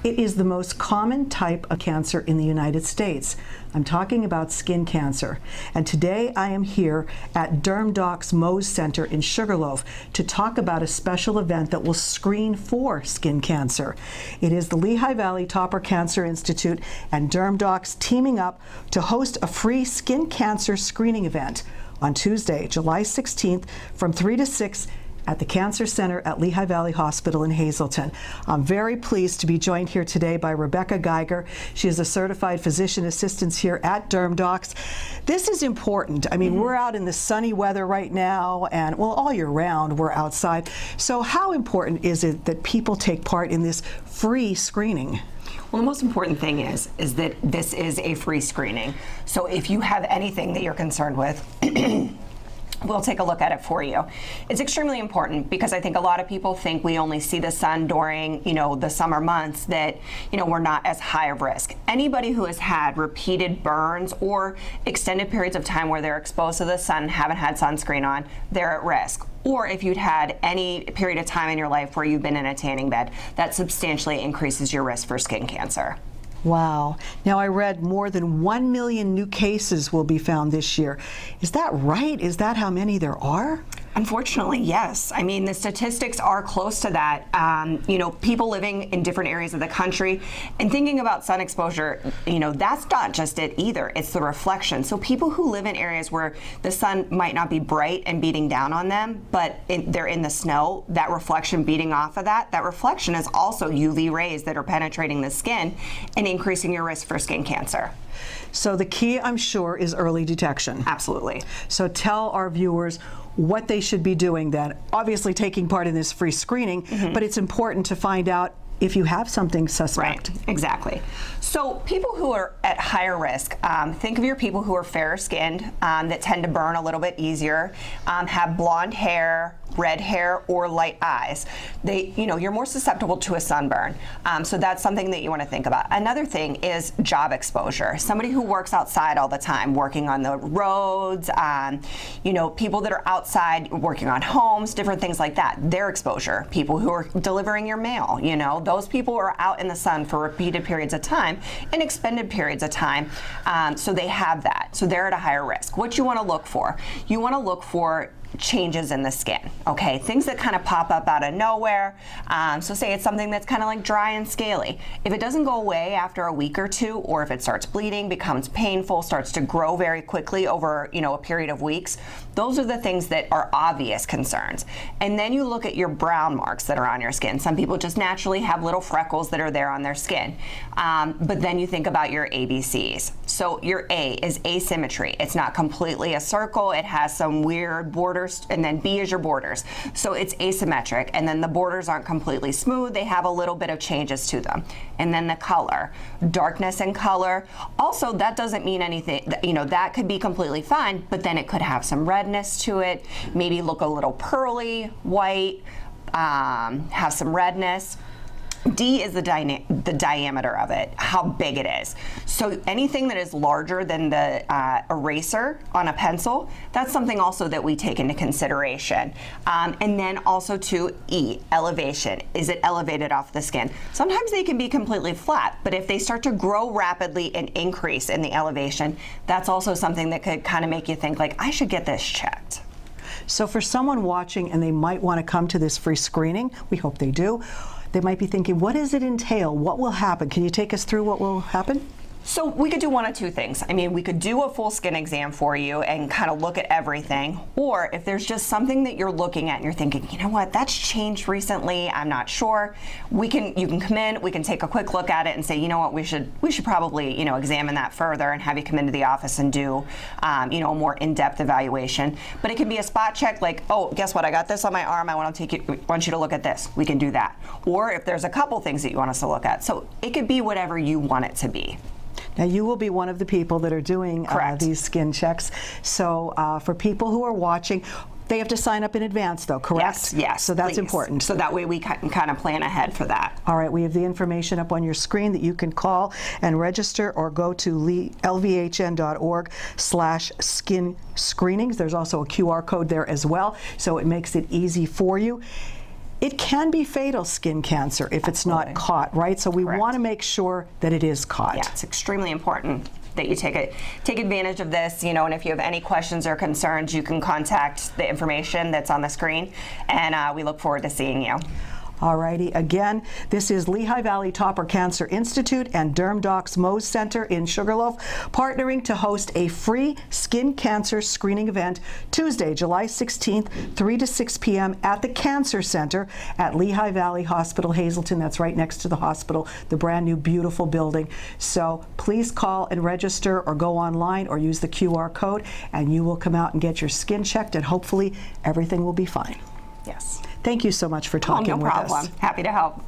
It is the most common type of cancer in the United States. I'm talking about skin cancer. And today I am here at DermDoc's Mohs Center in Sugarloaf to talk about a special event that will screen for skin cancer. It is the Lehigh Valley Topper Cancer Institute and DermDoc's teaming up to host a free skin cancer screening event on Tuesday, July 16th from 3 to 6 at the Cancer Center at Lehigh Valley Hospital in Hazleton. I'm very pleased to be joined here today by Rebecca Geiger. She is a certified physician assistant here at DermDocs. This is important. I mean, we're out in the sunny weather right now, and well, all year round we're outside. So how important is it that people take part in this free screening? Well, the most important thing is that this is a free screening. So if you have anything that you're concerned with, we'll take a look at it for you. It's extremely important because I think a lot of people think we only see the sun during, the summer months, that, we're not as high of risk. Anybody who has had repeated burns or extended periods of time where they're exposed to the sun and haven't had sunscreen on, they're at risk. Or if you'd had any period of time in your life where you've been in a tanning bed, that substantially increases your risk for skin cancer. Wow. Now, I read more than 1 million new cases will be found this year. Is that right? Is that how many there are? Unfortunately, yes. I mean, the statistics are close to that. People living in different areas of the country and thinking about sun exposure, that's not just it either. It's the reflection. So people who live in areas where the sun might not be bright and beating down on them, but they're in the snow, that reflection beating off of that reflection is also UV rays that are penetrating the skin and increasing your risk for skin cancer. So the key, I'm sure, is early detection. Absolutely. So tell our viewers what they should be doing then. Obviously taking part in this free screening, but it's important to find out if you have something suspect. Right, exactly. So people who are at higher risk, think of your people who are fairer skinned, that tend to burn a little bit easier, have blonde hair, red hair, or light eyes. You're more susceptible to a sunburn. So that's something that you want to think about. Another thing is job exposure. Somebody who works outside all the time, working on the roads, people that are outside working on homes, different things like that, their exposure. People who are delivering your mail, those people are out in the sun for repeated periods of time and expended periods of time, so they have that. So they're at a higher risk. What you want to look for? You want to look for changes in the skin, okay? Things that kind of pop up out of nowhere. So say it's something that's kind of like dry and scaly. If it doesn't go away after a week or two, or if it starts bleeding, becomes painful, starts to grow very quickly over, a period of weeks, those are the things that are obvious concerns. And then you look at your brown marks that are on your skin. Some people just naturally have little freckles that are there on their skin. But then you think about your ABCs. So your A is asymmetry. It's not completely a circle. It has some weird borders, and then B is your borders. So it's asymmetric, and then the borders aren't completely smooth. They have a little bit of changes to them. And then the color, darkness in color. Also, that doesn't mean anything, that could be completely fine, but then it could have some redness to it, maybe look a little pearly, white, have some redness. D is the diameter of it, how big it is. So anything that is larger than the eraser on a pencil, that's something also that we take into consideration. And then also to E, elevation. Is it elevated off the skin? Sometimes they can be completely flat, but if they start to grow rapidly and increase in the elevation, that's also something that could kind of make you think like, I should get this checked. So for someone watching and they might want to come to this free screening, we hope they do, they might be thinking, what does it entail? What will happen? Can you take us through what will happen? So we could do one of two things. I mean, we could do a full skin exam for you and kind of look at everything. Or if there's just something that you're looking at and you're thinking, you know what, that's changed recently, I'm not sure, you can come in, we can take a quick look at it and say, you know what, we should probably, examine that further and have you come into the office and do, a more in-depth evaluation. But it can be a spot check like, oh, guess what, I got this on my arm, I want you to look at this. We can do that. Or if there's a couple things that you want us to look at. So it could be whatever you want it to be. Now, you will be one of the people that are doing these skin checks. So for people who are watching, they have to sign up in advance, though, correct? Yes, so that's please. important. So that way we can kind of plan ahead for that. All right, we have the information up on your screen that you can call and register, or go to lvhn.org/skin screenings. There's also a QR code there as well, so it makes it easy for you. It can be fatal, skin cancer, if it's not Absolutely. caught, right? So we Correct. want to make sure that it is caught. Yeah, it's extremely important that you take advantage of this, you know, and if you have any questions or concerns, you can contact the information that's on the screen, and we look forward to seeing you. Alrighty, again, this is Lehigh Valley Topper Cancer Institute and DermDoc's Mohs Center in Sugarloaf, partnering to host a free skin cancer screening event Tuesday, July 16th, 3 to 6 p.m. at the Cancer Center at Lehigh Valley Hospital, Hazleton. That's right next to the hospital, the brand new beautiful building. So please call and register or go online or use the QR code, and you will come out and get your skin checked, and hopefully everything will be fine. Yes. Thank you so much for talking No with us. problem. Happy to help.